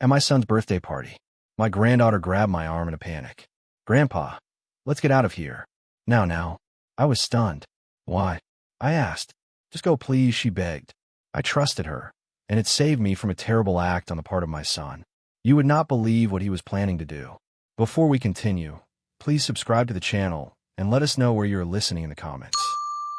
At my son's birthday party, my granddaughter grabbed my arm in a panic. "Grandpa, let's get out of here. Now." I was stunned. "Why?" I asked. "Just go, please," she begged. I trusted her, and it saved me from a terrible act on the part of my son. You would not believe what he was planning to do. Before we continue, please subscribe to the channel and let us know where you're listening in the comments.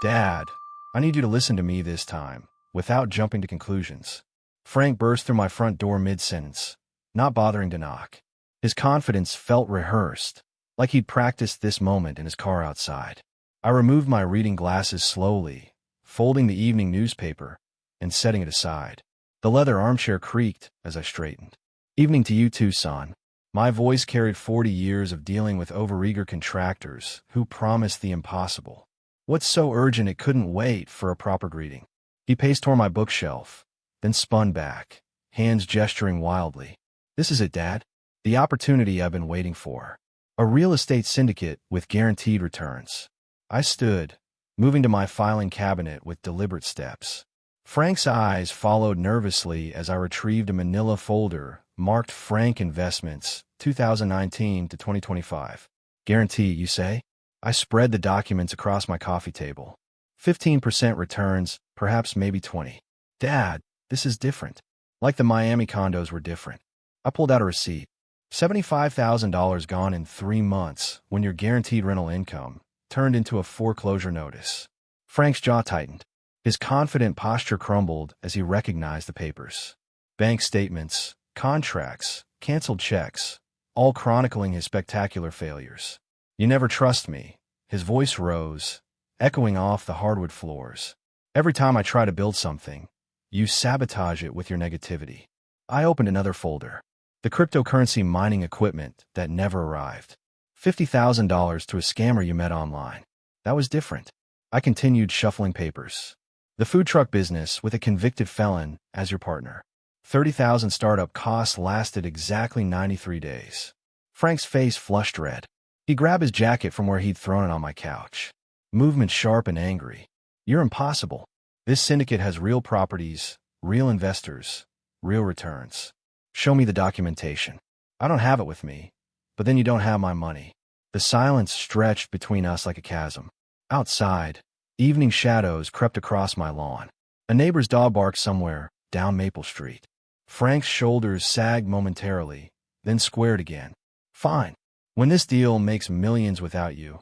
"Dad, I need you to listen to me this time, without jumping to conclusions." Frank burst through my front door mid-sentence, not bothering to knock. His confidence felt rehearsed, like he'd practiced this moment in his car outside. I removed my reading glasses slowly, folding the evening newspaper and setting it aside. The leather armchair creaked as I straightened. "Evening to you too, son." My voice carried 40 years of dealing with overeager contractors who promised the impossible. "What's so urgent it couldn't wait for a proper greeting?" He paced toward my bookshelf, then spun back, hands gesturing wildly. "This is it, Dad. The opportunity I've been waiting for. A real estate syndicate with guaranteed returns." I stood, moving to my filing cabinet with deliberate steps. Frank's eyes followed nervously as I retrieved a manila folder marked Frank Investments, 2019 to 2025. "Guarantee, you say?" I spread the documents across my coffee table. 15% returns, perhaps maybe 20. "Dad, this is different." Like the Miami condos were different. I pulled out a receipt. $75,000 gone in 3 months when your guaranteed rental income turned into a foreclosure notice. Frank's jaw tightened. His confident posture crumbled as he recognized the papers. Bank statements, contracts, canceled checks, all chronicling his spectacular failures. "You never trust me." His voice rose, echoing off the hardwood floors. "Every time I try to build something, you sabotage it with your negativity." I opened another folder. The cryptocurrency mining equipment that never arrived. $50,000 to a scammer you met online. That was different. I continued shuffling papers. The food truck business with a convicted felon as your partner. 30,000 startup costs lasted exactly 93 days. Frank's face flushed red. He grabbed his jacket from where he'd thrown it on my couch. Movement sharp and angry. "You're impossible. This syndicate has real properties, real investors, real returns. Show me the documentation." "I don't have it with me. But then you don't have my money." The silence stretched between us like a chasm. Outside, evening shadows crept across my lawn. A neighbor's dog barked somewhere down Maple Street. Frank's shoulders sagged momentarily, then squared again. "Fine. When this deal makes millions without you,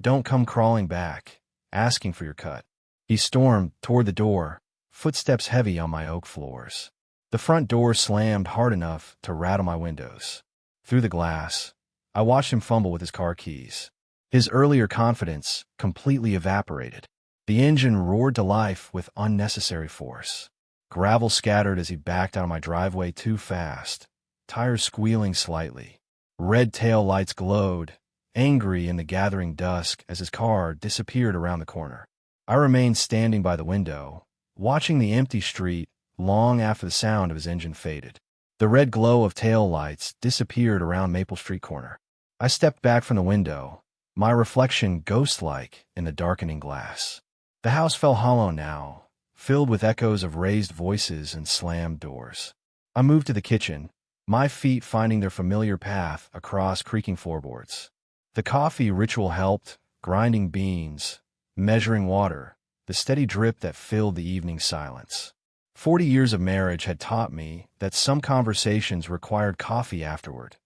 don't come crawling back, asking for your cut." He stormed toward the door, footsteps heavy on my oak floors. The front door slammed hard enough to rattle my windows. Through the glass, I watched him fumble with his car keys. His earlier confidence completely evaporated. The engine roared to life with unnecessary force. Gravel scattered as he backed out of my driveway too fast, tires squealing slightly. Red tail lights glowed, angry in the gathering dusk as his car disappeared around the corner. I remained standing by the window, watching the empty street long after the sound of his engine faded. The red glow of tail lights disappeared around Maple Street corner. I stepped back from the window, my reflection ghost-like in the darkening glass. The house felt hollow now, filled with echoes of raised voices and slammed doors. I moved to the kitchen, my feet finding their familiar path across creaking floorboards. The coffee ritual helped, grinding beans, measuring water, the steady drip that filled the evening silence. 40 years of marriage had taught me that some conversations required coffee afterward,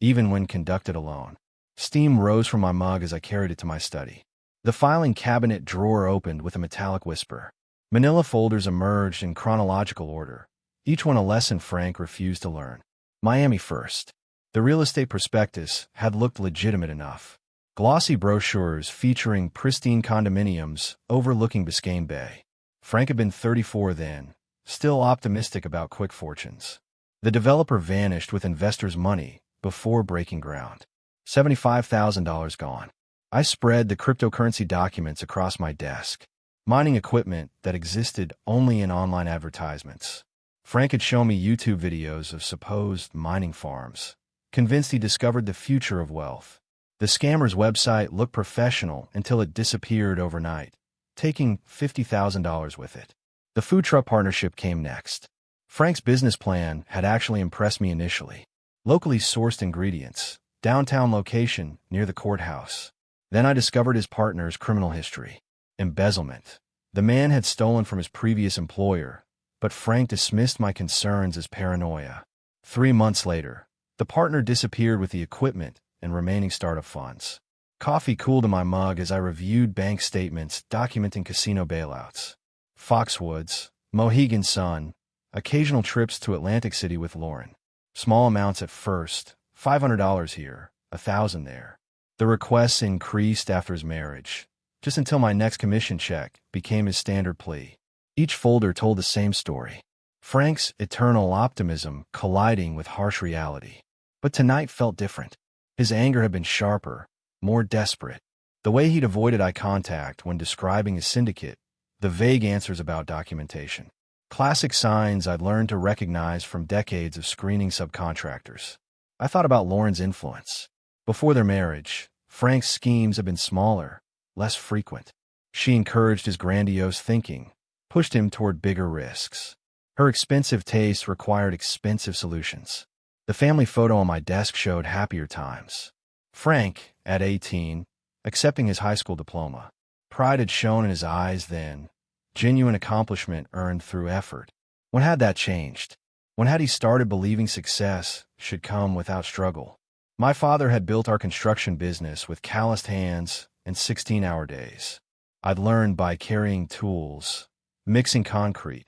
even when conducted alone. Steam rose from my mug as I carried it to my study. The filing cabinet drawer opened with a metallic whisper. Manila folders emerged in chronological order, each one a lesson Frank refused to learn. Miami first. The real estate prospectus had looked legitimate enough. Glossy brochures featuring pristine condominiums overlooking Biscayne Bay. Frank had been 34 then, still optimistic about quick fortunes. The developer vanished with investors' money before breaking ground. $75,000 gone. I spread the cryptocurrency documents across my desk. Mining equipment that existed only in online advertisements. Frank had shown me YouTube videos of supposed mining farms, convinced he discovered the future of wealth. The scammer's website looked professional until it disappeared overnight, taking $50,000 with it. The food truck partnership came next. Frank's business plan had actually impressed me initially. Locally sourced ingredients, downtown location near the courthouse. Then I discovered his partner's criminal history. Embezzlement. The man had stolen from his previous employer, but Frank dismissed my concerns as paranoia. 3 months later, the partner disappeared with the equipment and remaining startup funds. Coffee cooled in my mug as I reviewed bank statements documenting casino bailouts. Foxwoods, Mohegan Sun, occasional trips to Atlantic City with Lauren. Small amounts at first, $500 here, $1,000 there. The requests increased after his marriage, just until my next commission check became his standard plea. Each folder told the same story. Frank's eternal optimism colliding with harsh reality. But tonight felt different. His anger had been sharper, more desperate. The way he'd avoided eye contact when describing his syndicate, the vague answers about documentation. Classic signs I'd learned to recognize from decades of screening subcontractors. I thought about Lauren's influence. Before their marriage, Frank's schemes had been smaller, less frequent. She encouraged his grandiose thinking, pushed him toward bigger risks. Her expensive tastes required expensive solutions. The family photo on my desk showed happier times. Frank, at 18, accepting his high school diploma. Pride had shone in his eyes then, genuine accomplishment earned through effort. When had that changed? When had he started believing success should come without struggle? My father had built our construction business with calloused hands and 16-hour days. I'd learned by carrying tools, mixing concrete,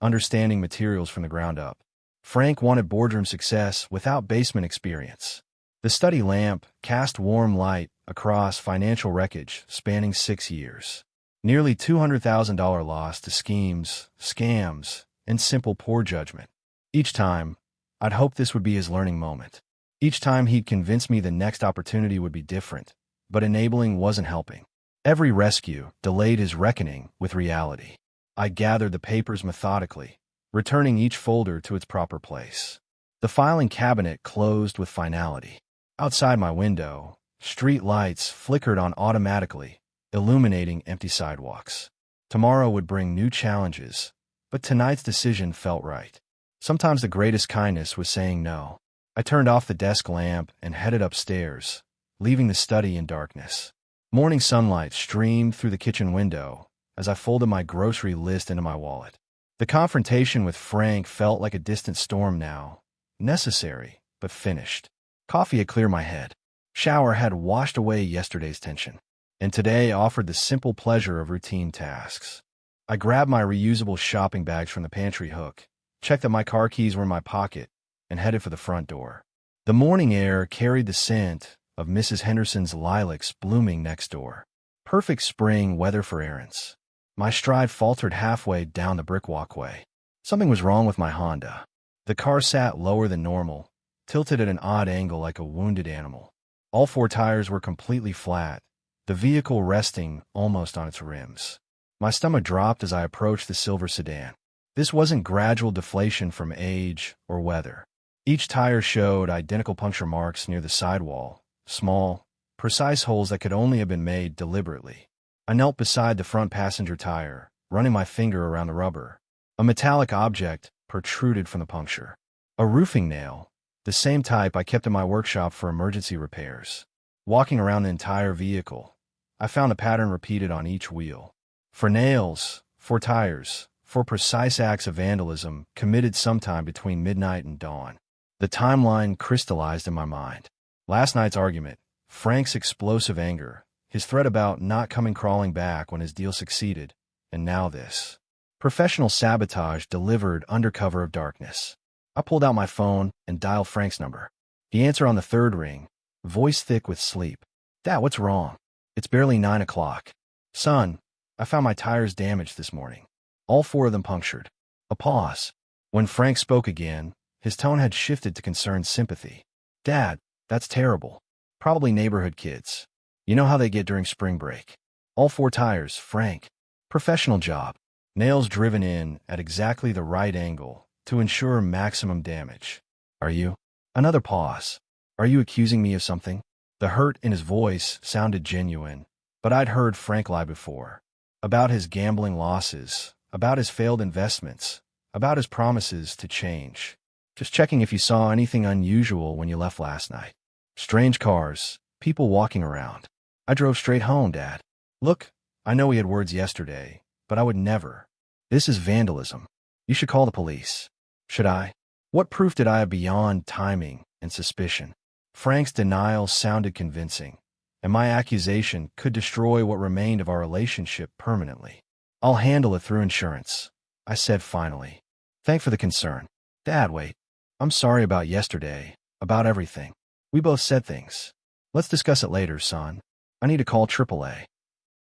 understanding materials from the ground up. Frank wanted boardroom success without basement experience. The study lamp cast warm light across financial wreckage spanning 6 years. Nearly $200,000 lost to schemes, scams, and simple poor judgment. Each time, I'd hoped this would be his learning moment. Each time he'd convince me the next opportunity would be different, but enabling wasn't helping. Every rescue delayed his reckoning with reality. I gathered the papers methodically, returning each folder to its proper place. The filing cabinet closed with finality. Outside my window, street lights flickered on automatically, illuminating empty sidewalks. Tomorrow would bring new challenges, but tonight's decision felt right. Sometimes the greatest kindness was saying no. I turned off the desk lamp and headed upstairs, leaving the study in darkness. Morning sunlight streamed through the kitchen window as I folded my grocery list into my wallet. The confrontation with Frank felt like a distant storm now, necessary, but finished. Coffee had cleared my head. Shower had washed away yesterday's tension, and today offered the simple pleasure of routine tasks. I grabbed my reusable shopping bags from the pantry hook, checked that my car keys were in my pocket, and headed for the front door. The morning air carried the scent of Mrs. Henderson's lilacs blooming next door. Perfect spring weather for errands. My stride faltered halfway down the brick walkway. Something was wrong with my Honda. The car sat lower than normal, tilted at an odd angle like a wounded animal. All 4 tires were completely flat, the vehicle resting almost on its rims. My stomach dropped as I approached the silver sedan. This wasn't gradual deflation from age or weather. Each tire showed identical puncture marks near the sidewall, small, precise holes that could only have been made deliberately. I knelt beside the front passenger tire, running my finger around the rubber. A metallic object protruded from the puncture. A roofing nail, the same type I kept in my workshop for emergency repairs. Walking around the entire vehicle, I found a pattern repeated on each wheel. 4 nails, 4 tires, 4 precise acts of vandalism committed sometime between midnight and dawn. The timeline crystallized in my mind. Last night's argument, Frank's explosive anger, his threat about not coming crawling back when his deal succeeded, and now this. Professional sabotage delivered under cover of darkness. I pulled out my phone and dialed Frank's number. The answer on the 3rd ring, voice thick with sleep. Dad, what's wrong? It's barely 9 o'clock. Son, I found my tires damaged this morning. All 4 of them punctured. A pause. When Frank spoke again, his tone had shifted to concerned sympathy. Dad, that's terrible. Probably neighborhood kids. You know how they get during spring break. All 4 tires, Frank. Professional job. Nails driven in at exactly the right angle to ensure maximum damage. Are you? Another pause. Are you accusing me of something? The hurt in his voice sounded genuine, but I'd heard Frank lie before. About his gambling losses, about his failed investments, about his promises to change. Just checking if you saw anything unusual when you left last night. Strange cars, people walking around. I drove straight home, Dad. Look, I know we had words yesterday, but I would never. This is vandalism. You should call the police. Should I? What proof did I have beyond timing and suspicion? Frank's denial sounded convincing, and my accusation could destroy what remained of our relationship permanently. I'll handle it through insurance, I said finally. Thanks for the concern. Dad, wait. I'm sorry about yesterday, about everything. We both said things. Let's discuss it later, son. I need to call AAA.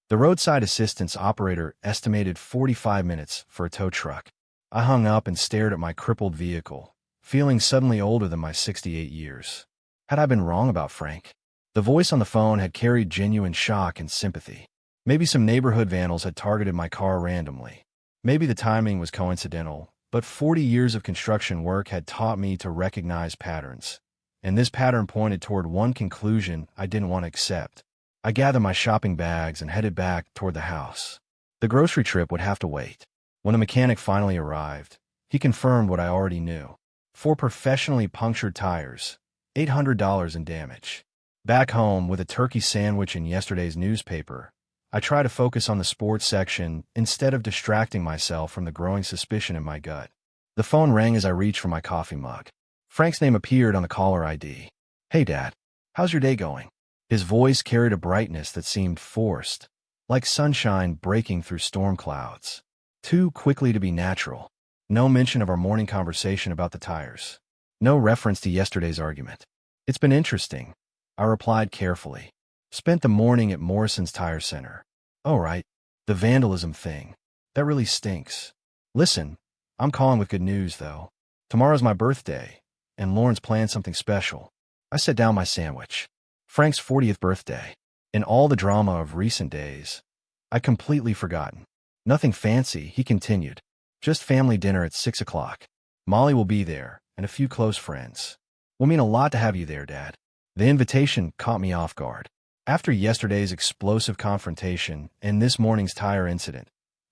The roadside assistance operator estimated 45 minutes for a tow truck. I hung up and stared at my crippled vehicle, feeling suddenly older than my 68 years. Had I been wrong about Frank? The voice on the phone had carried genuine shock and sympathy. Maybe some neighborhood vandals had targeted my car randomly. Maybe the timing was coincidental, but 40 years of construction work had taught me to recognize patterns. And this pattern pointed toward one conclusion I didn't want to accept. I gathered my shopping bags and headed back toward the house. The grocery trip would have to wait. When the mechanic finally arrived, he confirmed what I already knew. 4 professionally punctured tires, $800 in damage. Back home, with a turkey sandwich in yesterday's newspaper, I try to focus on the sports section instead of distracting myself from the growing suspicion in my gut. The phone rang as I reached for my coffee mug. Frank's name appeared on the caller ID. Hey, Dad. How's your day going? His voice carried a brightness that seemed forced, like sunshine breaking through storm clouds. Too quickly to be natural. No mention of our morning conversation about the tires. No reference to yesterday's argument. It's been interesting, I replied carefully. Spent the morning at Morrison's Tire Center. Oh, right. The vandalism thing. That really stinks. Listen, I'm calling with good news, though. Tomorrow's my birthday, and Lauren's planned something special. I set down my sandwich. Frank's 40th birthday. In all the drama of recent days, I'd completely forgotten. Nothing fancy, he continued. Just family dinner at 6 o'clock. Molly will be there, and a few close friends. Will mean a lot to have you there, Dad. The invitation caught me off guard. After yesterday's explosive confrontation and this morning's tire incident,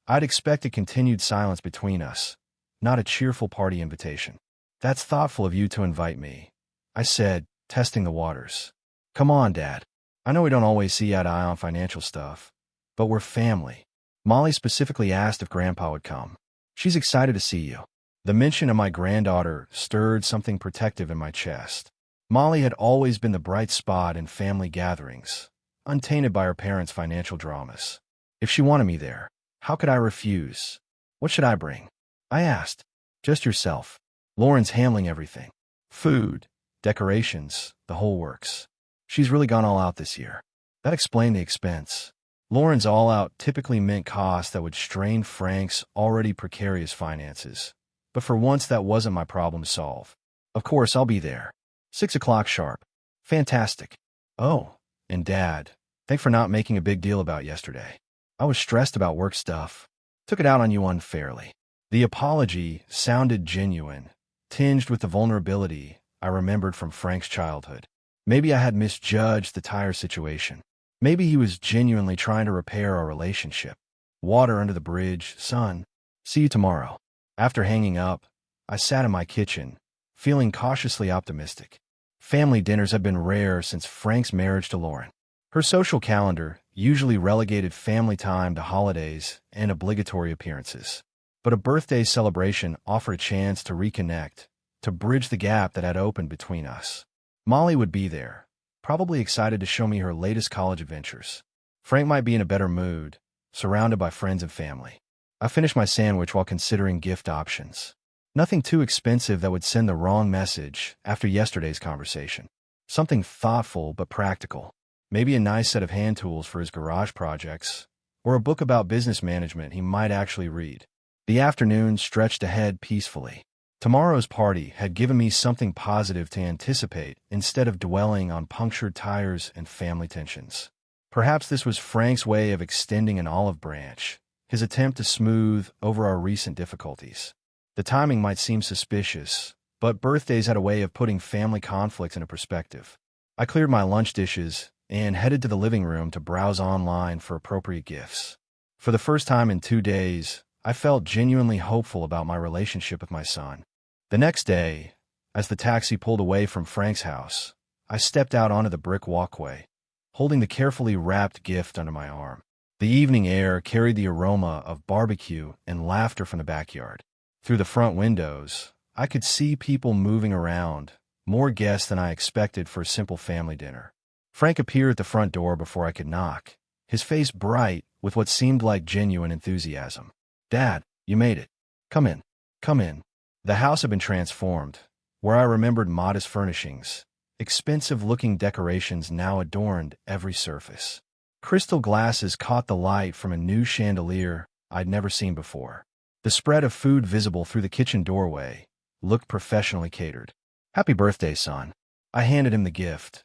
I'd expected continued silence between us, not a cheerful party invitation. That's thoughtful of you to invite me, I said, testing the waters. Come on, Dad. I know we don't always see eye to eye on financial stuff, but we're family. Molly specifically asked if Grandpa would come. She's excited to see you. The mention of my granddaughter stirred something protective in my chest. Molly had always been the bright spot in family gatherings, untainted by her parents' financial dramas. If she wanted me there, how could I refuse? What should I bring? I asked. Just yourself. Lauren's handling everything. Food, decorations, the whole works. She's really gone all out this year. That explained the expense. Lauren's all-out typically meant costs that would strain Frank's already precarious finances. But for once, that wasn't my problem to solve. Of course, I'll be there. 6 o'clock sharp. Fantastic. Oh, and Dad, thanks for not making a big deal about yesterday. I was stressed about work stuff. Took it out on you unfairly. The apology sounded genuine, tinged with the vulnerability I remembered from Frank's childhood. Maybe I had misjudged the tire situation. Maybe he was genuinely trying to repair our relationship. Water under the bridge, son. See you tomorrow. After hanging up, I sat in my kitchen, feeling cautiously optimistic. Family dinners had been rare since Frank's marriage to Lauren. Her social calendar usually relegated family time to holidays and obligatory appearances. But a birthday celebration offered a chance to reconnect, to bridge the gap that had opened between us. Molly would be there, probably excited to show me her latest college adventures. Frank might be in a better mood, surrounded by friends and family. I finished my sandwich while considering gift options. Nothing too expensive that would send the wrong message after yesterday's conversation. Something thoughtful but practical. Maybe a nice set of hand tools for his garage projects, or a book about business management he might actually read. The afternoon stretched ahead peacefully. Tomorrow's party had given me something positive to anticipate instead of dwelling on punctured tires and family tensions. Perhaps this was Frank's way of extending an olive branch, his attempt to smooth over our recent difficulties. The timing might seem suspicious, but birthdays had a way of putting family conflicts into perspective. I cleared my lunch dishes and headed to the living room to browse online for appropriate gifts. For the first time in 2 days, I felt genuinely hopeful about my relationship with my son. The next day, as the taxi pulled away from Frank's house, I stepped out onto the brick walkway, holding the carefully wrapped gift under my arm. The evening air carried the aroma of barbecue and laughter from the backyard. Through the front windows, I could see people moving around, more guests than I expected for a simple family dinner. Frank appeared at the front door before I could knock, his face bright with what seemed like genuine enthusiasm. "Dad, you made it. Come in. Come in." The house had been transformed, where I remembered modest furnishings. Expensive-looking decorations now adorned every surface. Crystal glasses caught the light from a new chandelier I'd never seen before. The spread of food visible through the kitchen doorway looked professionally catered. "Happy birthday, son." I handed him the gift,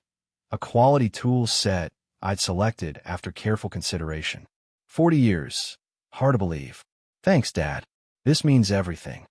a quality tool set I'd selected after careful consideration. 40 years. Hard to believe. "Thanks, Dad. This means everything."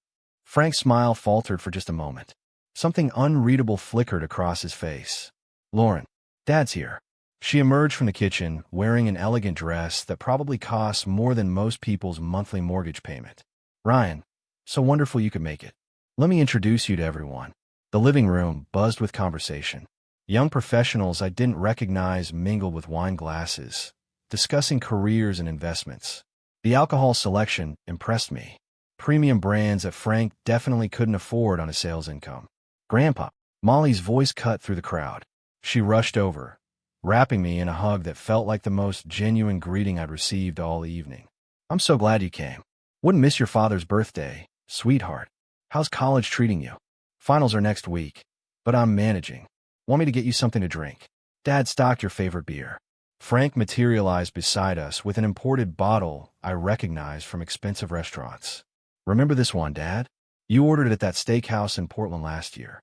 Frank's smile faltered for just a moment. Something unreadable flickered across his face. "Lauren, Dad's here." She emerged from the kitchen wearing an elegant dress that probably cost more than most people's monthly mortgage payment. "Ryan, so wonderful you could make it. Let me introduce you to everyone." The living room buzzed with conversation. Young professionals I didn't recognize mingled with wine glasses, discussing careers and investments. The alcohol selection impressed me. Premium brands that Frank definitely couldn't afford on his sales income. "Grandpa." Molly's voice cut through the crowd. She rushed over, wrapping me in a hug that felt like the most genuine greeting I'd received all evening. "I'm so glad you came. Wouldn't miss your father's birthday, sweetheart. How's college treating you? Finals are next week, but I'm managing. Want me to get you something to drink?" "Dad stocked your favorite beer." Frank materialized beside us with an imported bottle I recognized from expensive restaurants. "Remember this one, Dad? You ordered it at that steakhouse in Portland last year."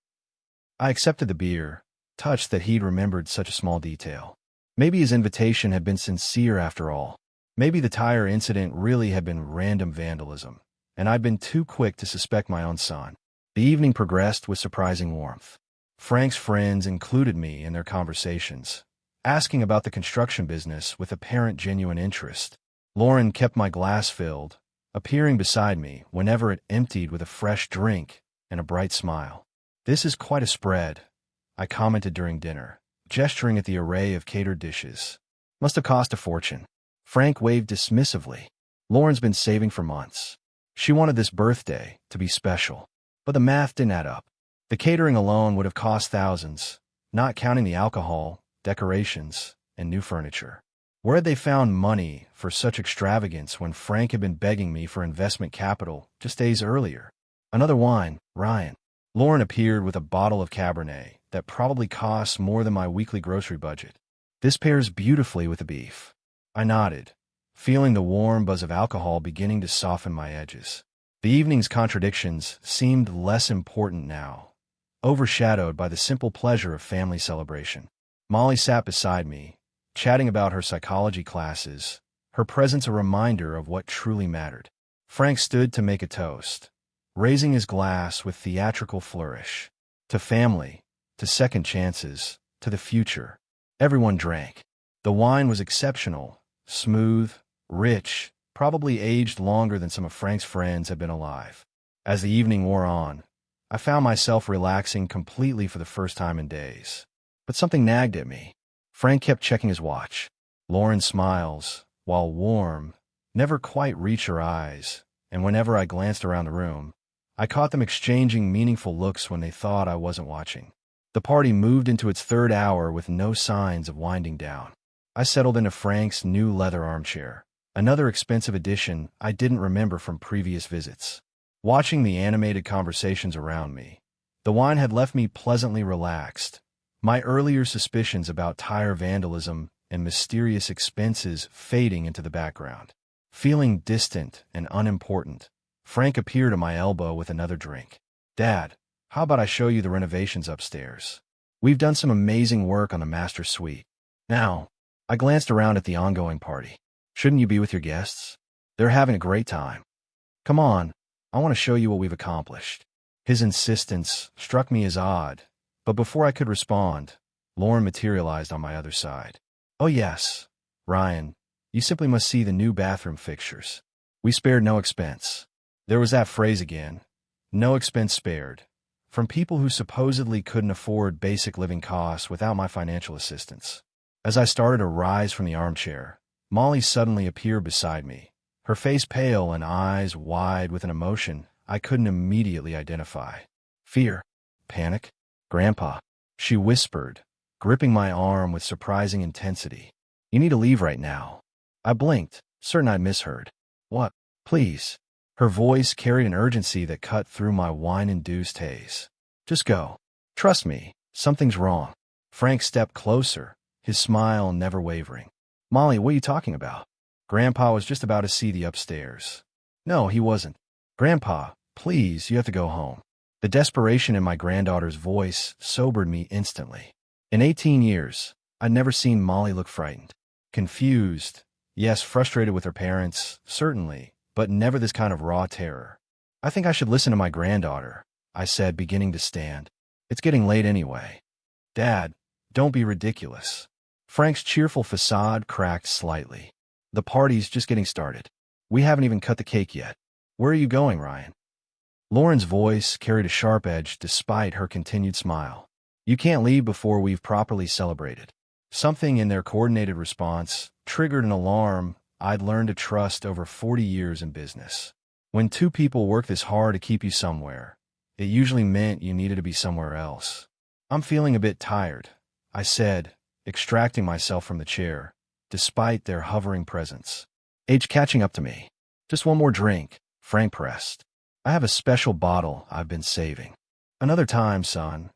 I accepted the beer, touched that he'd remembered such a small detail. Maybe his invitation had been sincere after all. Maybe the tire incident really had been random vandalism, and I'd been too quick to suspect my own son. The evening progressed with surprising warmth. Frank's friends included me in their conversations, asking about the construction business with apparent genuine interest. Lauren kept my glass filled, appearing beside me whenever it emptied with a fresh drink and a bright smile. "This is quite a spread," I commented during dinner, gesturing at the array of catered dishes. "Must have cost a fortune." Frank waved dismissively. "Lauren's been saving for months. She wanted this birthday to be special." But the math didn't add up. The catering alone would have cost thousands, not counting the alcohol, decorations, and new furniture. Where had they found money for such extravagance when Frank had been begging me for investment capital just days earlier? "Another wine, Ryan." Lauren appeared with a bottle of Cabernet that probably costs more than my weekly grocery budget. "This pairs beautifully with the beef." I nodded, feeling the warm buzz of alcohol beginning to soften my edges. The evening's contradictions seemed less important now, overshadowed by the simple pleasure of family celebration. Molly sat beside me, chatting about her psychology classes, her presence a reminder of what truly mattered. Frank stood to make a toast, raising his glass with theatrical flourish. To family, to second chances, to the future. Everyone drank. The wine was exceptional, smooth, rich, probably aged longer than some of Frank's friends had been alive. As the evening wore on, I found myself relaxing completely for the first time in days. But something nagged at me. Frank kept checking his watch. Lauren's smiles, while warm, never quite reached her eyes, and whenever I glanced around the room, I caught them exchanging meaningful looks when they thought I wasn't watching. The party moved into its third hour with no signs of winding down. I settled into Frank's new leather armchair, another expensive addition I didn't remember from previous visits. Watching the animated conversations around me, the wine had left me pleasantly relaxed, my earlier suspicions about tire vandalism and mysterious expenses fading into the background. Feeling distant and unimportant, Frank appeared at my elbow with another drink. "Dad, how about I show you the renovations upstairs? We've done some amazing work on the master suite." Now, I glanced around at the ongoing party. "Shouldn't you be with your guests? They're having a great time. Come on, I want to show you what we've accomplished." His insistence struck me as odd, but before I could respond, Lauren materialized on my other side. "Oh yes, Ryan, you simply must see the new bathroom fixtures. We spared no expense. There was that phrase again. No expense spared. From people who supposedly couldn't afford basic living costs without my financial assistance. As I started to rise from the armchair, Molly suddenly appeared beside me, her face pale and eyes wide with an emotion I couldn't immediately identify. Fear. Panic. Grandpa. She whispered, gripping my arm with surprising intensity. You need to leave right now. I blinked, certain I'd misheard. What? Please. Her voice carried an urgency that cut through my wine-induced haze. Just go. Trust me, something's wrong. Frank stepped closer, his smile never wavering. Molly, what are you talking about? Grandpa was just about to see the upstairs. No, he wasn't. Grandpa, please, you have to go home. The desperation in my granddaughter's voice sobered me instantly. In 18 years, I'd never seen Molly look frightened. Confused. Yes, frustrated with her parents, certainly, but never this kind of raw terror. I think I should listen to my granddaughter, I said, beginning to stand. It's getting late anyway. Dad, don't be ridiculous. Frank's cheerful facade cracked slightly. The party's just getting started. We haven't even cut the cake yet. Where are you going, Ryan? Lauren's voice carried a sharp edge despite her continued smile. You can't leave before we've properly celebrated. Something in their coordinated response triggered an alarm I'd learned to trust over 40 years in business. When two people work this hard to keep you somewhere, it usually meant you needed to be somewhere else. I'm feeling a bit tired, I said, extracting myself from the chair, despite their hovering presence. Age catching up to me. Just one more drink, Frank pressed. I have a special bottle I've been saving. Another time, son.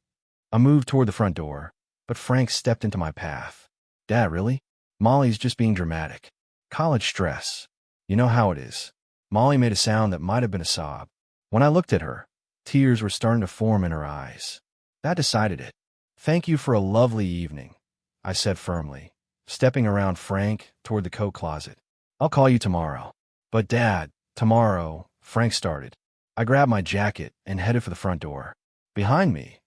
I moved toward the front door, but Frank stepped into my path. Dad, really? Molly's just being dramatic. College stress. You know how it is. Molly made a sound that might have been a sob. When I looked at her, tears were starting to form in her eyes. That decided it. Thank you for a lovely evening, I said firmly, stepping around Frank toward the coat closet. I'll call you tomorrow. But Dad, tomorrow, Frank started. I grabbed my jacket and headed for the front door. Behind me,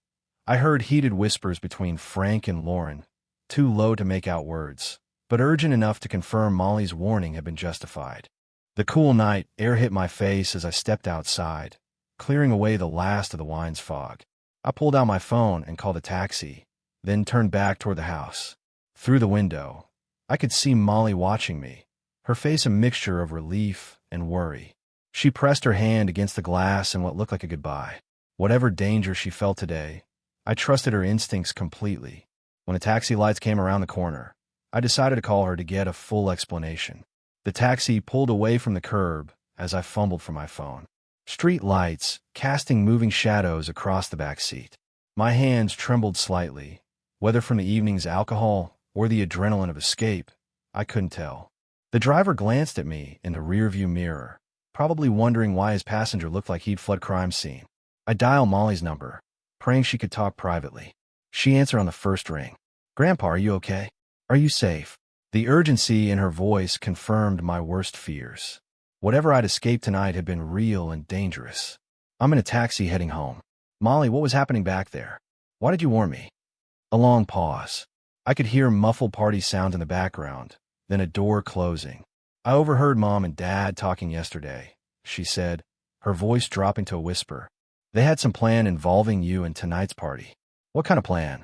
I heard heated whispers between Frank and Lauren, too low to make out words, but urgent enough to confirm Molly's warning had been justified. The cool night air hit my face as I stepped outside, clearing away the last of the wine's fog. I pulled out my phone and called a taxi, then turned back toward the house. Through the window, I could see Molly watching me, her face a mixture of relief and worry. She pressed her hand against the glass in what looked like a goodbye. Whatever danger she felt today, I trusted her instincts completely. When the taxi lights came around the corner, I decided to call her to get a full explanation. The taxi pulled away from the curb as I fumbled for my phone. Street lights casting moving shadows across the back seat. My hands trembled slightly, whether from the evening's alcohol or the adrenaline of escape, I couldn't tell. The driver glanced at me in the rearview mirror, probably wondering why his passenger looked like he'd fled crime scene. I dialed Molly's number, praying she could talk privately. She answered on the first ring. Grandpa, are you okay? Are you safe? The urgency in her voice confirmed my worst fears. Whatever I'd escaped tonight had been real and dangerous. I'm in a taxi heading home. Molly, what was happening back there? Why did you warn me? A long pause. I could hear muffled party sounds in the background, then a door closing. I overheard Mom and Dad talking yesterday, she said, her voice dropping to a whisper. They had some plan involving you in tonight's party. What kind of plan?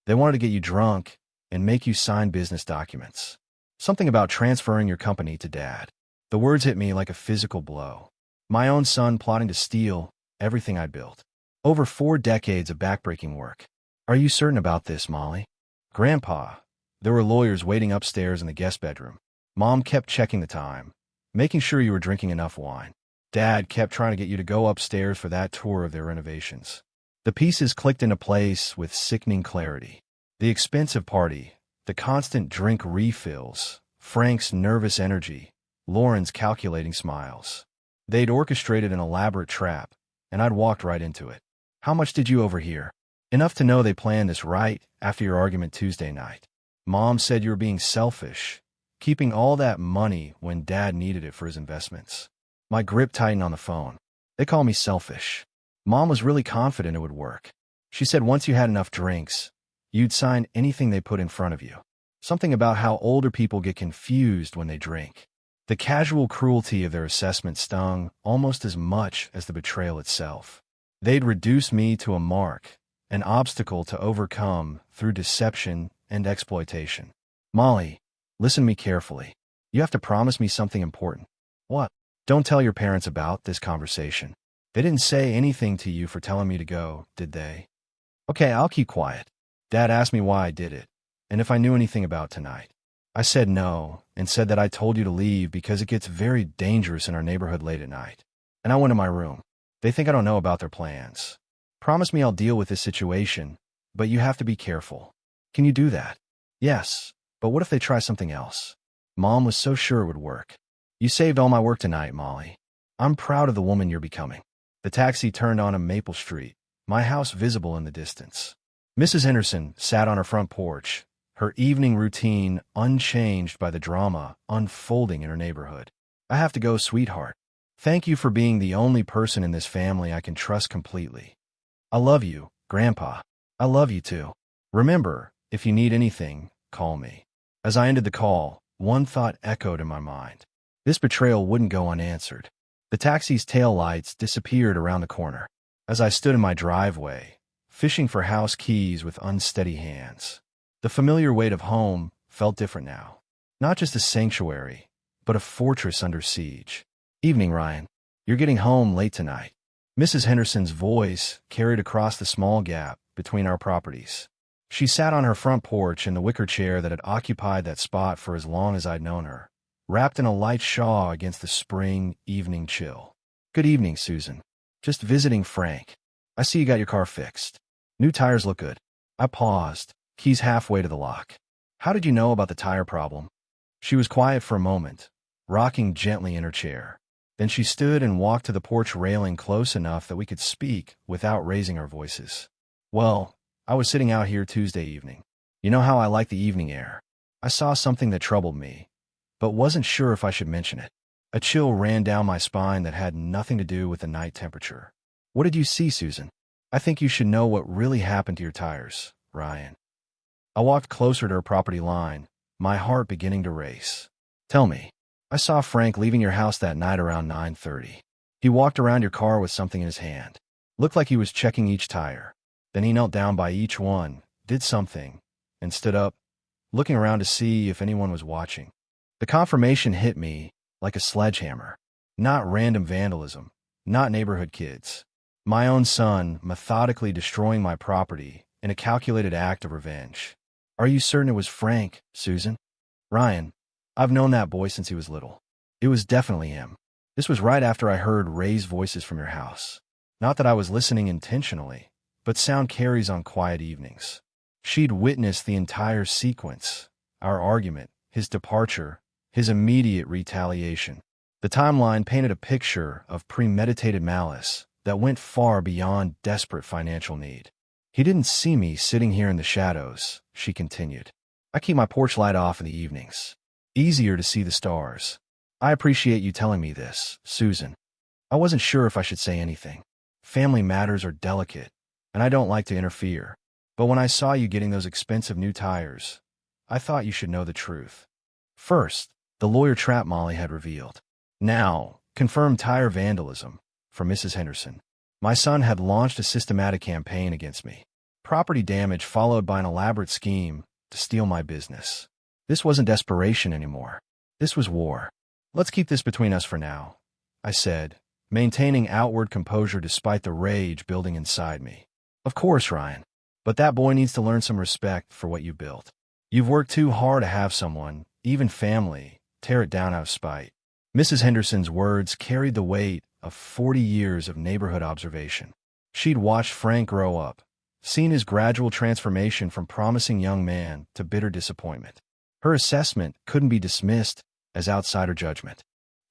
They wanted to get you drunk and make you sign business documents. Something about transferring your company to Dad. The words hit me like a physical blow. My own son plotting to steal everything I built. Over 4 decades of backbreaking work. Are you certain about this, Molly? Grandpa, there were lawyers waiting upstairs in the guest bedroom. Mom kept checking the time, making sure you were drinking enough wine. Dad kept trying to get you to go upstairs for that tour of their renovations. The pieces clicked into place with sickening clarity. The expensive party, the constant drink refills, Frank's nervous energy, Lauren's calculating smiles. They'd orchestrated an elaborate trap, and I'd walked right into it. How much did you overhear? Enough to know they planned this right after your argument Tuesday night. Mom said you were being selfish, keeping all that money when Dad needed it for his investments. My grip tightened on the phone. They call me selfish. Mom was really confident it would work. She said once you had enough drinks, you'd sign anything they put in front of you. Something about how older people get confused when they drink. The casual cruelty of their assessment stung almost as much as the betrayal itself. They'd reduced me to a mark, an obstacle to overcome through deception and exploitation. Molly, listen to me carefully. You have to promise me something important. What? Don't tell your parents about this conversation. They didn't say anything to you for telling me to go, did they? Okay, I'll keep quiet. Dad asked me why I did it, and if I knew anything about tonight. I said no, and said that I told you to leave because it gets very dangerous in our neighborhood late at night. And I went to my room. They think I don't know about their plans. Promise me I'll deal with this situation, but you have to be careful. Can you do that? Yes, but what if they try something else? Mom was so sure it would work. You saved all my work tonight, Molly. I'm proud of the woman you're becoming. The taxi turned on a Maple Street, my house visible in the distance. Mrs. Henderson sat on her front porch, her evening routine unchanged by the drama unfolding in her neighborhood. I have to go, sweetheart. Thank you for being the only person in this family I can trust completely. I love you, Grandpa. I love you too. Remember, if you need anything, call me. As I ended the call, one thought echoed in my mind. This betrayal wouldn't go unanswered. The taxi's taillights disappeared around the corner. As I stood in my driveway, fishing for house keys with unsteady hands, the familiar weight of home felt different now. Not just a sanctuary, but a fortress under siege. Evening, Ryan. You're getting home late tonight. Mrs. Henderson's voice carried across the small gap between our properties. She sat on her front porch in the wicker chair that had occupied that spot for as long as I'd known her, wrapped in a light shawl against the spring evening chill. Good evening, Susan. Just visiting Frank. I see you got your car fixed. New tires look good. I paused, keys halfway to the lock. How did you know about the tire problem? She was quiet for a moment, rocking gently in her chair. Then she stood and walked to the porch railing close enough that we could speak without raising our voices. Well, I was sitting out here Tuesday evening. You know how I like the evening air. I saw something that troubled me, but wasn't sure if I should mention it. A chill ran down my spine that had nothing to do with the night temperature. What did you see, Susan? I think you should know what really happened to your tires, Ryan. I walked closer to her property line, my heart beginning to race. Tell me. I saw Frank leaving your house that night around 9:30. He walked around your car with something in his hand. Looked like he was checking each tire. Then he knelt down by each one, did something, and stood up, looking around to see if anyone was watching. The confirmation hit me like a sledgehammer. Not random vandalism, not neighborhood kids. My own son methodically destroying my property in a calculated act of revenge. Are you certain it was Frank, Susan? Ryan, I've known that boy since he was little. It was definitely him. This was right after I heard raised voices from your house. Not that I was listening intentionally, but sound carries on quiet evenings. She'd witnessed the entire sequence, our argument, his departure, his immediate retaliation. The timeline painted a picture of premeditated malice that went far beyond desperate financial need. He didn't see me sitting here in the shadows, she continued. I keep my porch light off in the evenings. Easier to see the stars. I appreciate you telling me this, Susan. I wasn't sure if I should say anything. Family matters are delicate, and I don't like to interfere. But when I saw you getting those expensive new tires, I thought you should know the truth. First, the lawyer trap Molly had revealed. Now, confirmed tire vandalism from Mrs. Henderson. My son had launched a systematic campaign against me. Property damage followed by an elaborate scheme to steal my business. This wasn't desperation anymore. This was war. Let's keep this between us for now, I said, maintaining outward composure despite the rage building inside me. Of course, Ryan. But that boy needs to learn some respect for what you built. You've worked too hard to have someone, even family, tear it down out of spite. Mrs. Henderson's words carried the weight of 40 years of neighborhood observation. She'd watched Frank grow up, seen his gradual transformation from promising young man to bitter disappointment. Her assessment couldn't be dismissed as outsider judgment.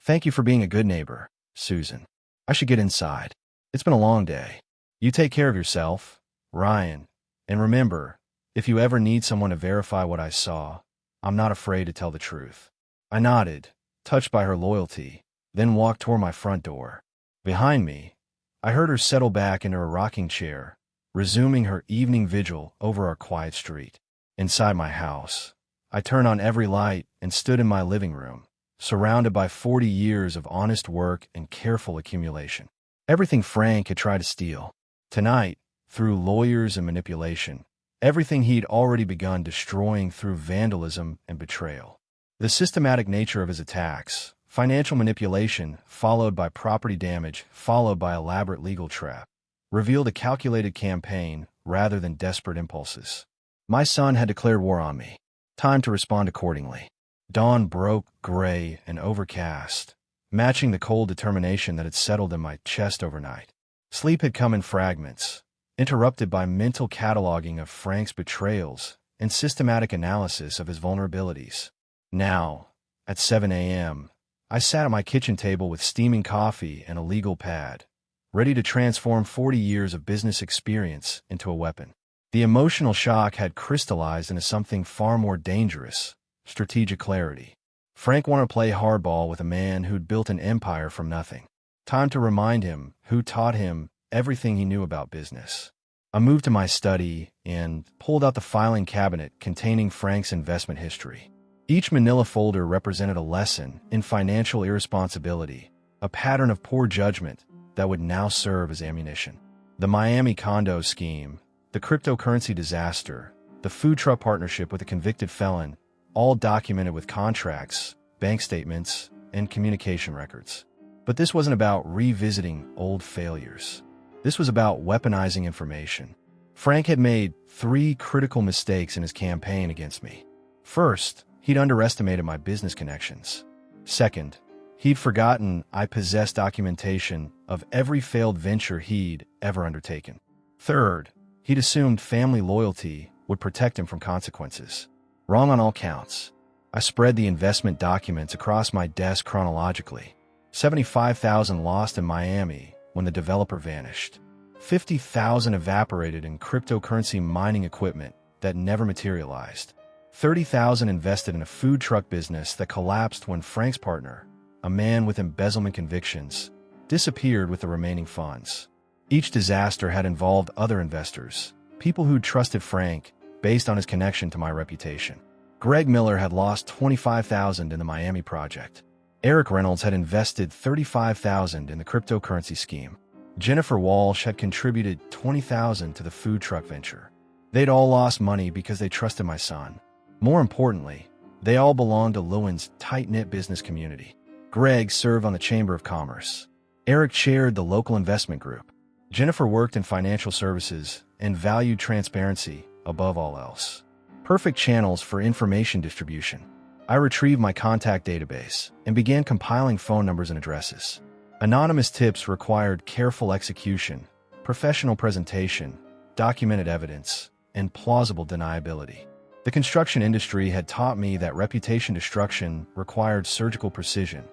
Thank you for being a good neighbor, Susan. I should get inside. It's been a long day. You take care of yourself, Ryan, and remember, if you ever need someone to verify what I saw, I'm not afraid to tell the truth. I nodded, touched by her loyalty, then walked toward my front door. Behind me, I heard her settle back into her rocking chair, resuming her evening vigil over our quiet street. Inside my house, I turned on every light and stood in my living room, surrounded by 40 years of honest work and careful accumulation. Everything Frank had tried to steal. Tonight, through lawyers and manipulation, everything he'd already begun destroying through vandalism and betrayal. The systematic nature of his attacks, financial manipulation followed by property damage followed by elaborate legal trap, revealed a calculated campaign rather than desperate impulses. My son had declared war on me. Time to respond accordingly. Dawn broke, gray and overcast, matching the cold determination that had settled in my chest overnight. Sleep had come in fragments, interrupted by mental cataloging of Frank's betrayals and systematic analysis of his vulnerabilities. Now, at 7 a.m., I sat at my kitchen table with steaming coffee and a legal pad, ready to transform 40 years of business experience into a weapon. The emotional shock had crystallized into something far more dangerous: strategic clarity. Frank wanted to play hardball with a man who'd built an empire from nothing. Time to remind him who taught him everything he knew about business. I moved to my study and pulled out the filing cabinet containing Frank's investment history. Each manila folder represented a lesson in financial irresponsibility, a pattern of poor judgment that would now serve as ammunition. The Miami condo scheme, the cryptocurrency disaster, the food truck partnership with a convicted felon, all documented with contracts, bank statements, and communication records. But this wasn't about revisiting old failures. This was about weaponizing information. Frank had made 3 critical mistakes in his campaign against me. First, he'd underestimated my business connections. Second, he'd forgotten I possessed documentation of every failed venture he'd ever undertaken. Third, he'd assumed family loyalty would protect him from consequences. Wrong on all counts. I spread the investment documents across my desk chronologically. $75,000 lost in Miami when the developer vanished. $50,000 evaporated in cryptocurrency mining equipment that never materialized. $30,000 invested in a food truck business that collapsed when Frank's partner, a man with embezzlement convictions, disappeared with the remaining funds. Each disaster had involved other investors, people who'd trusted Frank based on his connection to my reputation. Greg Miller had lost $25,000 in the Miami project. Eric Reynolds had invested $35,000 in the cryptocurrency scheme. Jennifer Walsh had contributed $20,000 to the food truck venture. They'd all lost money because they trusted my son. More importantly, they all belonged to Lewin's tight-knit business community. Greg served on the Chamber of Commerce. Eric chaired the local investment group. Jennifer worked in financial services and valued transparency above all else. Perfect channels for information distribution. I retrieved my contact database and began compiling phone numbers and addresses. Anonymous tips required careful execution, professional presentation, documented evidence, and plausible deniability. The construction industry had taught me that reputation destruction required surgical precision,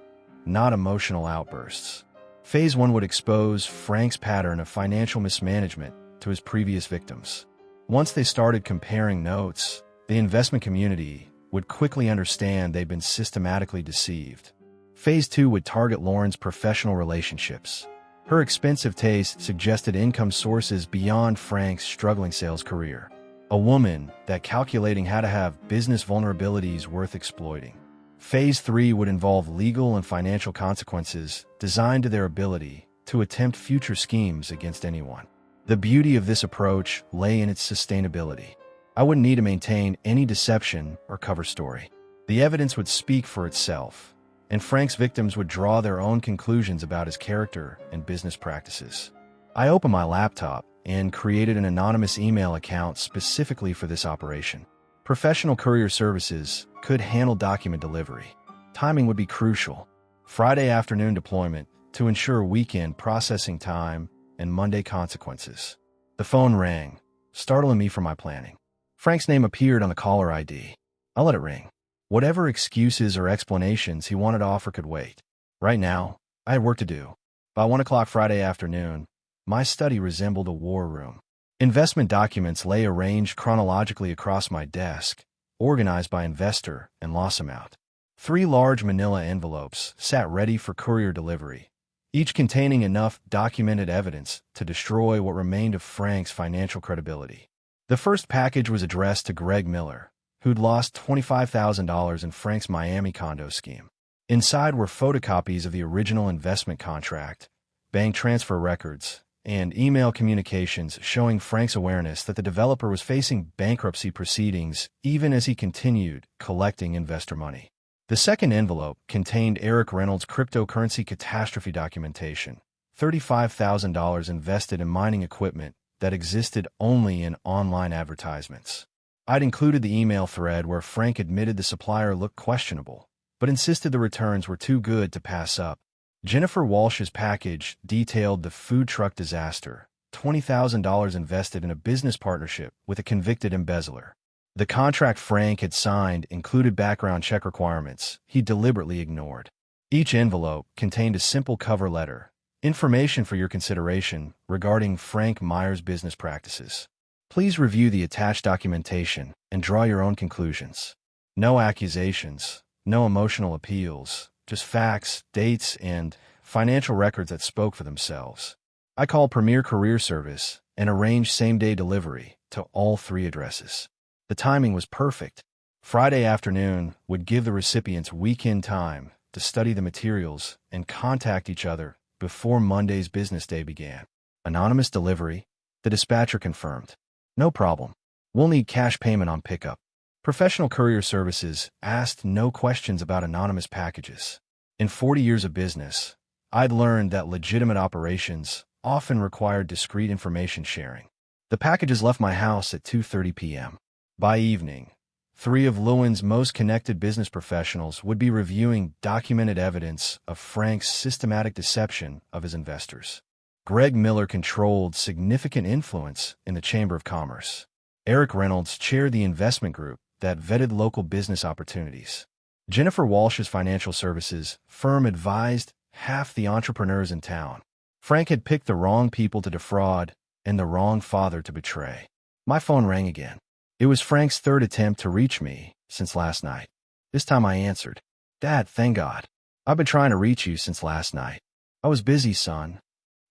not emotional outbursts. Phase 1 would expose Frank's pattern of financial mismanagement to his previous victims. Once they started comparing notes, the investment community would quickly understand they'd been systematically deceived. Phase 2 would target Lauren's professional relationships. Her expensive taste suggested income sources beyond Frank's struggling sales career. A woman that calculating how to have business vulnerabilities worth exploiting. Phase 3 would involve legal and financial consequences designed to their ability to attempt future schemes against anyone. The beauty of this approach lay in its sustainability. I wouldn't need to maintain any deception or cover story. The evidence would speak for itself, and Frank's victims would draw their own conclusions about his character and business practices. I opened my laptop and created an anonymous email account specifically for this operation. Professional courier services could handle document delivery. Timing would be crucial. Friday afternoon deployment to ensure weekend processing time and Monday consequences. The phone rang, startling me from my planning. Frank's name appeared on the caller ID. I let it ring. Whatever excuses or explanations he wanted to offer could wait. Right now, I had work to do. By 1 o'clock Friday afternoon, my study resembled a war room. Investment documents lay arranged chronologically across my desk, organized by investor and loss amount. 3 large manila envelopes sat ready for courier delivery, each containing enough documented evidence to destroy what remained of Frank's financial credibility. The first package was addressed to Greg Miller, who'd lost $25,000 in Frank's Miami condo scheme. Inside were photocopies of the original investment contract, bank transfer records, and email communications showing Frank's awareness that the developer was facing bankruptcy proceedings even as he continued collecting investor money. The second envelope contained Eric Reynolds' cryptocurrency catastrophe documentation, $35,000 invested in mining equipment that existed only in online advertisements. I'd included the email thread where Frank admitted the supplier looked questionable, but insisted the returns were too good to pass up. Jennifer Walsh's package detailed the food truck disaster, $20,000 invested in a business partnership with a convicted embezzler. The contract Frank had signed included background check requirements he deliberately ignored. Each envelope contained a simple cover letter, information for your consideration regarding Frank Myers' business practices. Please review the attached documentation and draw your own conclusions. No accusations, no emotional appeals, just facts, dates, and financial records that spoke for themselves. I called Premier Courier Service and arranged same-day delivery to all 3 addresses. The timing was perfect. Friday afternoon would give the recipients weekend time to study the materials and contact each other before Monday's business day began. Anonymous delivery, the dispatcher confirmed. No problem. We'll need cash payment on pickup. Professional courier services asked no questions about anonymous packages. In 40 years of business, I'd learned that legitimate operations often required discreet information sharing. The packages left my house at 2:30 p.m. By evening, 3 of Lewin's most connected business professionals would be reviewing documented evidence of Frank's systematic deception of his investors. Greg Miller controlled significant influence in the Chamber of Commerce. Eric Reynolds chaired the investment group that vetted local business opportunities. Jennifer Walsh's financial services firm advised half the entrepreneurs in town. Frank had picked the wrong people to defraud and the wrong father to betray. My phone rang again. It was Frank's 3rd attempt to reach me since last night. This time I answered. Dad, thank God. I've been trying to reach you since last night. I was busy, son.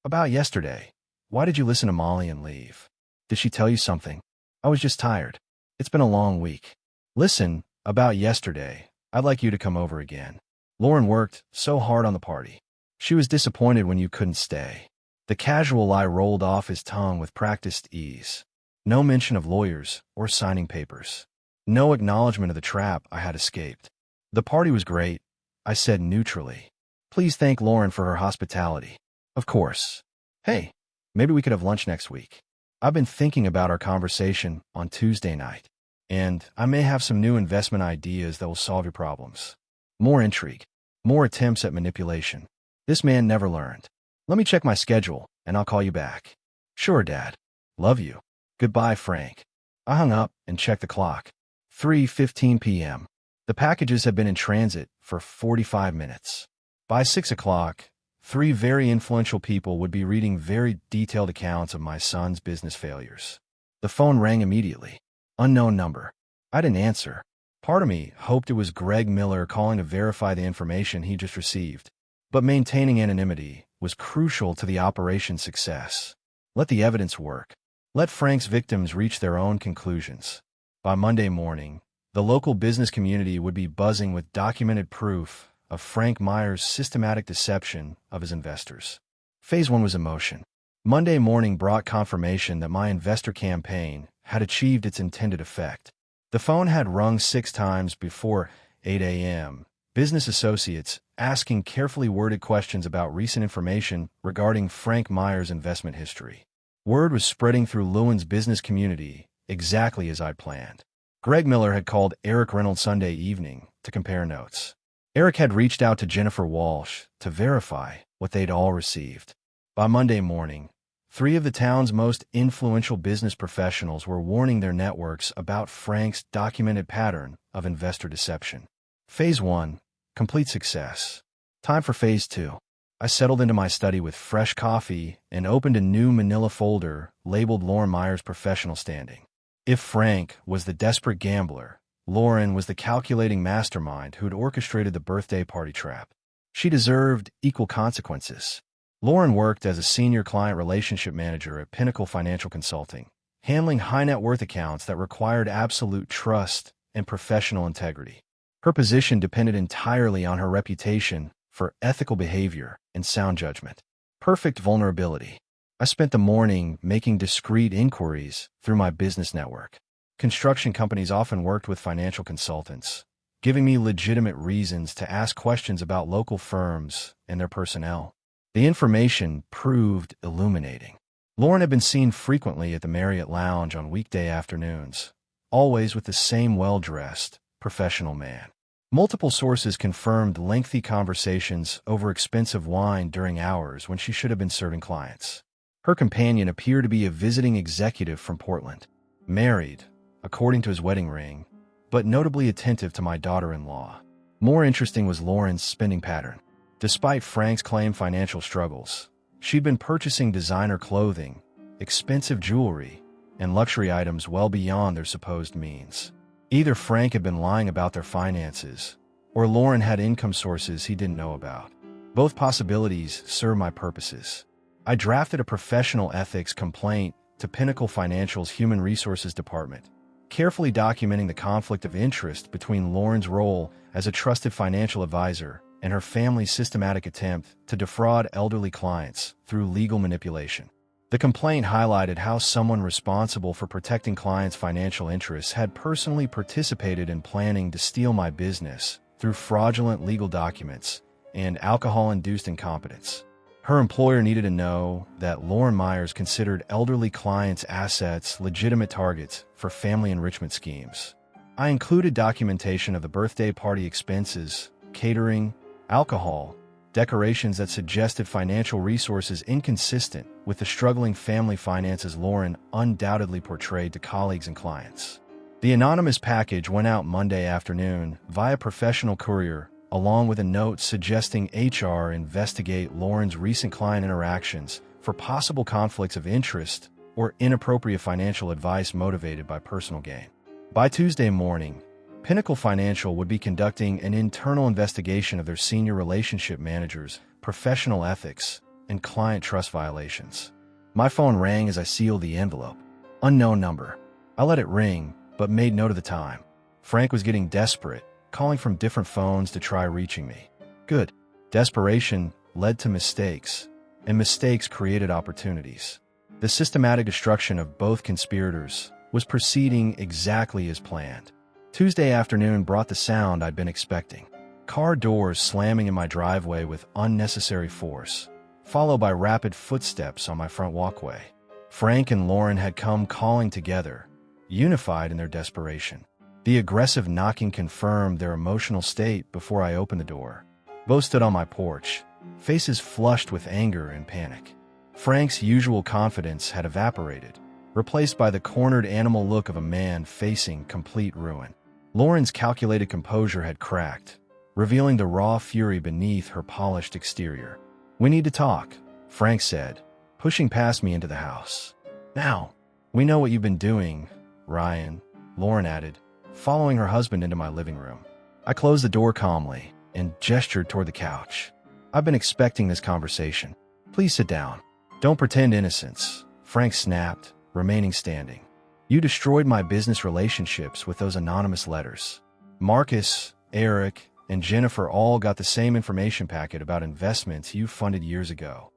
About yesterday. Why did you listen to Molly and leave? Did she tell you something? I was just tired. It's been a long week. Listen, about yesterday, I'd like you to come over again. Lauren worked so hard on the party. She was disappointed when you couldn't stay. The casual lie rolled off his tongue with practiced ease. No mention of lawyers or signing papers. No acknowledgement of the trap I had escaped. The party was great, I said neutrally. Please thank Lauren for her hospitality. Of course. Hey, maybe we could have lunch next week. I've been thinking about our conversation on Tuesday night, and I may have some new investment ideas that will solve your problems. More intrigue. More attempts at manipulation. This man never learned. Let me check my schedule, and I'll call you back. Sure, Dad. Love you. Goodbye, Frank. I hung up and checked the clock. 3:15 p.m. The packages had been in transit for 45 minutes. By 6 o'clock, 3 very influential people would be reading very detailed accounts of my son's business failures. The phone rang immediately. Unknown number. I didn't answer. Part of me hoped it was Greg Miller calling to verify the information he just received. But maintaining anonymity was crucial to the operation's success. Let the evidence work. Let Frank's victims reach their own conclusions. By Monday morning, the local business community would be buzzing with documented proof of Frank Myers' systematic deception of his investors. Phase 1 was emotion. Monday morning brought confirmation that my investor campaign had achieved its intended effect. The phone had rung 6 times before 8 a.m. Business associates asking carefully worded questions about recent information regarding Frank Myers' investment history. Word was spreading through Lewin's business community exactly as I'd planned. Greg Miller had called Eric Reynolds Sunday evening to compare notes. Eric had reached out to Jennifer Walsh to verify what they'd all received. By Monday morning, 3 of the town's most influential business professionals were warning their networks about Frank's documented pattern of investor deception. Phase 1, complete success. Time for Phase 2. I settled into my study with fresh coffee and opened a new manila folder labeled Lauren Myers' professional standing. If Frank was the desperate gambler, Lauren was the calculating mastermind who'd orchestrated the birthday party trap. She deserved equal consequences. Lauren worked as a senior client relationship manager at Pinnacle Financial Consulting, handling high net worth accounts that required absolute trust and professional integrity. Her position depended entirely on her reputation for ethical behavior and sound judgment. Perfect vulnerability. I spent the morning making discreet inquiries through my business network. Construction companies often worked with financial consultants, giving me legitimate reasons to ask questions about local firms and their personnel. The information proved illuminating. Lauren had been seen frequently at the Marriott Lounge on weekday afternoons, always with the same well-dressed, professional man. Multiple sources confirmed lengthy conversations over expensive wine during hours when she should have been serving clients. Her companion appeared to be a visiting executive from Portland, married, according to his wedding ring, but notably attentive to my daughter-in-law. More interesting was Lauren's spending pattern. Despite Frank's claimed financial struggles, she'd been purchasing designer clothing, expensive jewelry, and luxury items well beyond their supposed means. Either Frank had been lying about their finances, or Lauren had income sources he didn't know about. Both possibilities served my purposes. I drafted a professional ethics complaint to Pinnacle Financial's Human Resources Department, carefully documenting the conflict of interest between Lauren's role as a trusted financial advisor and her family's systematic attempt to defraud elderly clients through legal manipulation. The complaint highlighted how someone responsible for protecting clients' financial interests had personally participated in planning to steal my business through fraudulent legal documents and alcohol-induced incompetence. Her employer needed to know that Lauren Myers considered elderly clients' assets legitimate targets for family enrichment schemes. I included documentation of the birthday party expenses, catering, alcohol, decorations that suggested financial resources inconsistent with the struggling family finances Lauren undoubtedly portrayed to colleagues and clients. The anonymous package went out Monday afternoon via professional courier, along with a note suggesting HR investigate Lauren's recent client interactions for possible conflicts of interest or inappropriate financial advice motivated by personal gain. By Tuesday morning, Pinnacle Financial would be conducting an internal investigation of their senior relationship managers' professional ethics and client trust violations. My phone rang as I sealed the envelope. Unknown number. I let it ring, but made note of the time. Frank was getting desperate, calling from different phones to try reaching me. Good. Desperation led to mistakes, and mistakes created opportunities. The systematic destruction of both conspirators was proceeding exactly as planned. Tuesday afternoon brought the sound I'd been expecting. Car doors slamming in my driveway with unnecessary force, followed by rapid footsteps on my front walkway. Frank and Lauren had come calling together, unified in their desperation. The aggressive knocking confirmed their emotional state before I opened the door. Both stood on my porch, faces flushed with anger and panic. Frank's usual confidence had evaporated, replaced by the cornered animal look of a man facing complete ruin. Lauren's calculated composure had cracked, revealing the raw fury beneath her polished exterior. "We need to talk," Frank said, pushing past me into the house. "Now, we know what you've been doing, Ryan," Lauren added, following her husband into my living room. I closed the door calmly and gestured toward the couch. "I've been expecting this conversation. Please sit down." "Don't pretend innocence," Frank snapped, remaining standing. "You destroyed my business relationships with those anonymous letters. Marcus, Eric, and Jennifer all got the same information packet about investments you funded years ago."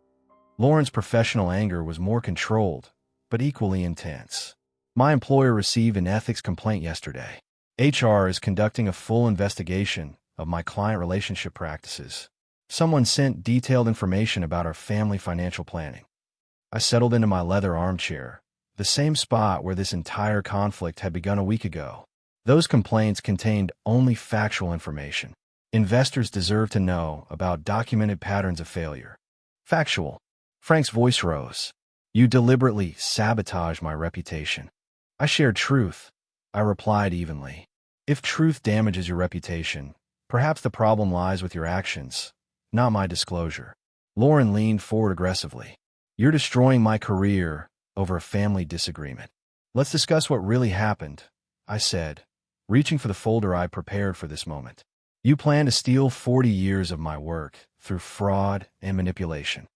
Lauren's professional anger was more controlled, but equally intense. "My employer received an ethics complaint yesterday. HR is conducting a full investigation of my client relationship practices. Someone sent detailed information about our family financial planning." I settled into my leather armchair, the same spot where this entire conflict had begun a week ago. Those complaints contained only factual information. Investors deserve to know about documented patterns of failure. "Factual." Frank's voice rose. "You deliberately sabotaged my reputation." "I shared truth," I replied evenly. "If truth damages your reputation, perhaps the problem lies with your actions, not my disclosure." Lauren leaned forward aggressively. "You're destroying my career over a family disagreement." "Let's discuss what really happened," I said, reaching for the folder I prepared for this moment. "You plan to steal 40 years of my work through fraud and manipulation."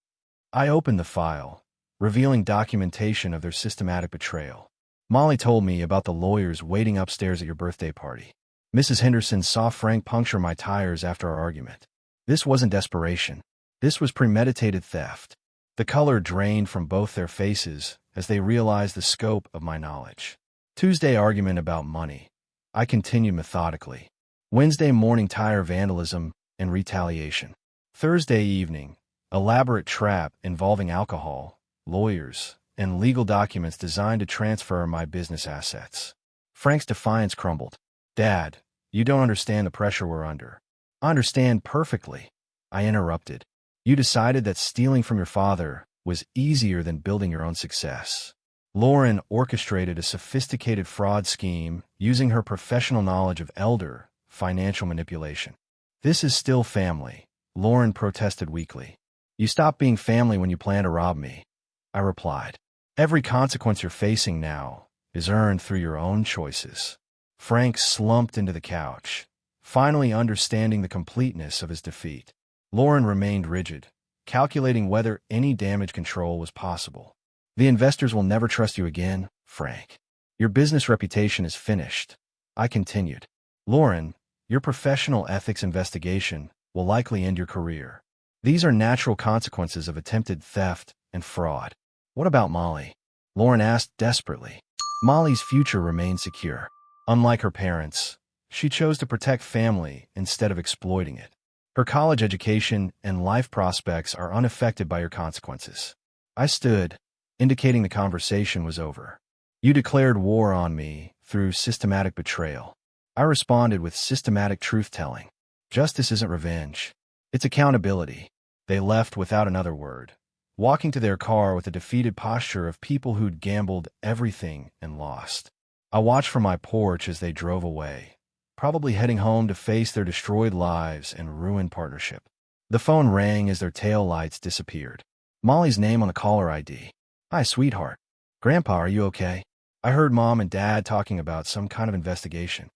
I opened the file, revealing documentation of their systematic betrayal. "Molly told me about the lawyers waiting upstairs at your birthday party. Mrs. Henderson saw Frank puncture my tires after our argument. This wasn't desperation. This was premeditated theft. The color drained from both their faces as they realized the scope of my knowledge. Tuesday argument about money. I continued methodically. Wednesday morning tire vandalism and retaliation. Thursday evening, elaborate trap involving alcohol, lawyers, and legal documents designed to transfer my business assets. Frank's defiance crumbled. Dad, you don't understand the pressure we're under. I understand perfectly. I interrupted. You decided that stealing from your father was easier than building your own success. Lauren orchestrated a sophisticated fraud scheme using her professional knowledge of elder financial manipulation. This is still family, Lauren protested weakly. You stop being family when you plan to rob me, I replied. Every consequence you're facing now is earned through your own choices. Frank slumped into the couch, finally understanding the completeness of his defeat. Lauren remained rigid, calculating whether any damage control was possible. The investors will never trust you again, Frank. Your business reputation is finished. I continued. Lauren, your professional ethics investigation will likely end your career. These are natural consequences of attempted theft and fraud. What about Molly? Lauren asked desperately. Molly's future remained secure. Unlike her parents, she chose to protect family instead of exploiting it. Her college education and life prospects are unaffected by your consequences. I stood, indicating the conversation was over. You declared war on me through systematic betrayal. I responded with systematic truth-telling. Justice isn't revenge. It's accountability. They left without another word, walking to their car with a defeated posture of people who'd gambled everything and lost. I watched from my porch as they drove away, probably heading home to face their destroyed lives and ruined partnership. The phone rang as their taillights disappeared. Molly's name on the caller ID. Hi, sweetheart. Grandpa, are you okay? I heard Mom and Dad talking about some kind of investigation.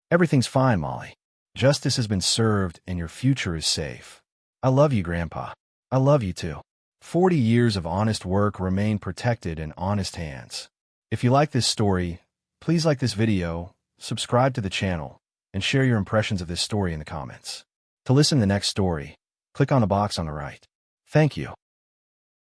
Everything's fine, Molly. Justice has been served and your future is safe. I love you, Grandpa. I love you too. 40 years of honest work remain protected in honest hands. If you like this story, please like this video, subscribe to the channel, and share your impressions of this story in the comments. To listen to the next story, click on the box on the right. Thank you.